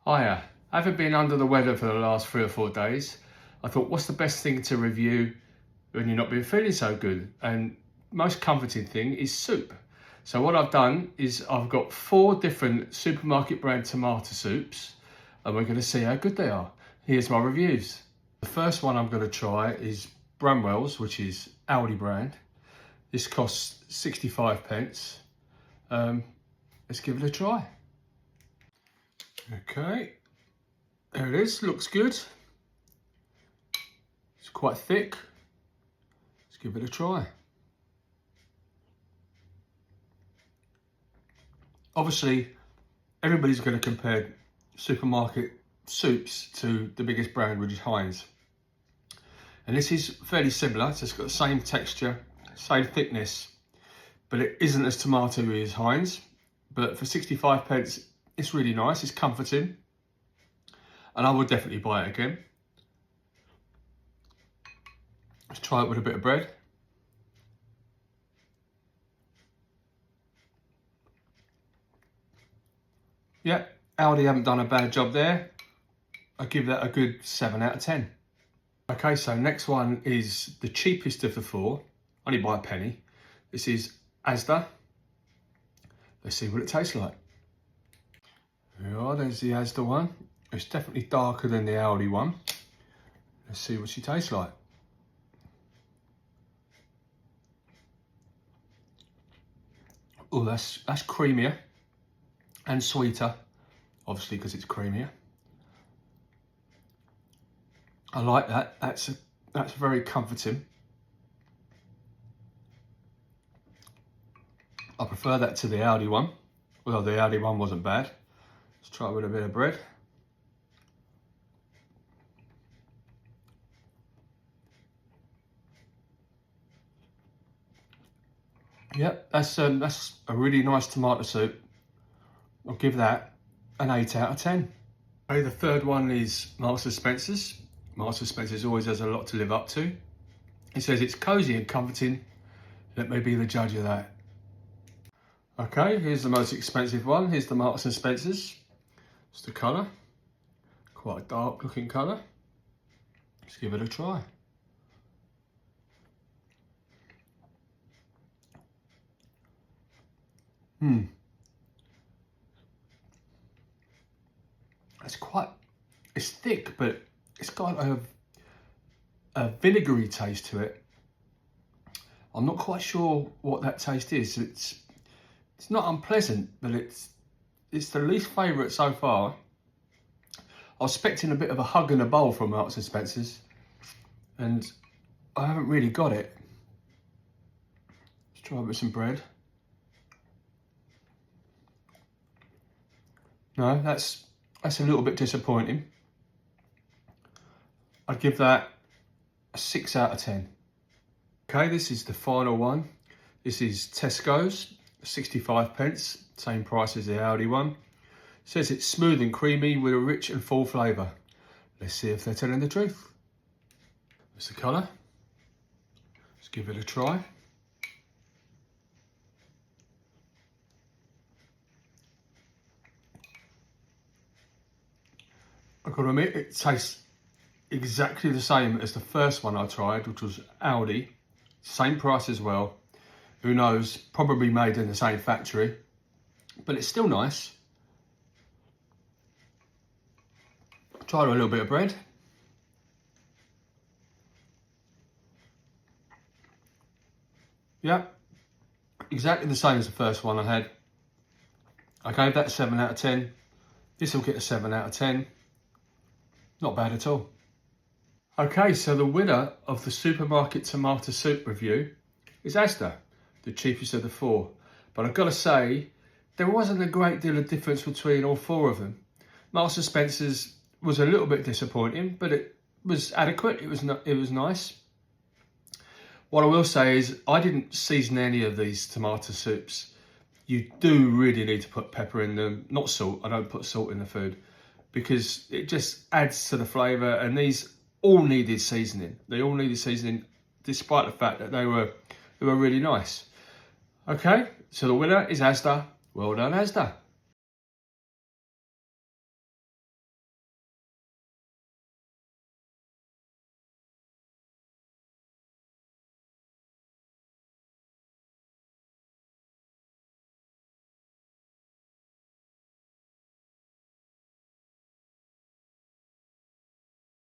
Hiya. Having been under the weather for the last 3 or 4 days, I thought, what's the best thing to review when you're not been feeling so good? And most comforting thing is soup. So what I've done is I've got 4 different supermarket brand tomato soups, and we're going to see how good they are. Here's my reviews. The first one I'm going to try is Bramwell's, which is Aldi brand. This costs 65 pence. Let's give it a try. Okay, there it is, looks good. It's quite thick. Let's give it a try. Obviously, everybody's going to compare supermarket soups to the biggest brand, which is Heinz. And this is fairly similar, so it's got the same texture, same thickness, but it isn't as tomatoey as Heinz. But for 65 pence, it's really nice, it's comforting, and I would definitely buy it again. Let's try it with a bit of bread. Yeah, Aldi haven't done a bad job there. I give that a good 7 out of 10. Okay, so next one is the cheapest of the 4, only by a penny. This is Asda. Let's see what it tastes like. Yeah, there's the Asda one. It's definitely darker than the Aldi one. Let's see what she tastes like. Oh, that's creamier and sweeter, obviously because it's creamier. I like that. That's very comforting. I prefer that to the Aldi one. Well, the Aldi one wasn't bad. Let's try it with a bit of bread. Yep, that's a really nice tomato soup. I'll give that an 8 out of 10. Okay, the third one is Marks and Spencer's. Marks and Spencer's always has a lot to live up to. It says it's cosy and comforting. Let me be the judge of that. Okay, here's the most expensive one. Here's the Marks and Spencer's. It's the colour. Quite a dark looking colour. Let's give it a try. It's thick, but it's got a vinegary taste to it. I'm not quite sure what that taste is. It's not unpleasant, but it's the least favourite so far. I was expecting a bit of a hug and a bowl from Marks and Spencer's, and I haven't really got it. Let's try it with some bread. No, that's a little bit disappointing. I'd give that a 6 out of 10. Okay, this is the final one. This is Tesco's, 65 pence, same price as the Aldi one. It says it's smooth and creamy with a rich and full flavour. Let's see if they're telling the truth. There's the colour. Let's give it a try. I've got to admit, it tastes exactly the same as the first one I tried, which was Aldi. Same price as well. Who knows, probably made in the same factory, but it's still nice. Try a little bit of bread. Yeah, exactly the same as the first one I had. I gave that a 7 out of 10. This will get a 7 out of 10. Not bad at all. Okay, so the winner of the supermarket tomato soup review is Asda, the cheapest of the 4. But I've got to say, there wasn't a great deal of difference between all 4 of them. Marks and Spencer's was a little bit disappointing, but it was adequate. It was nice. What I will say is, I didn't season any of these tomato soups. You do really need to put pepper in them, not salt. I don't put salt in the food because it just adds to the flavour, and these all needed seasoning. They all needed seasoning, despite the fact that they were really nice. Okay, so the winner is Asda. Well done, Asda.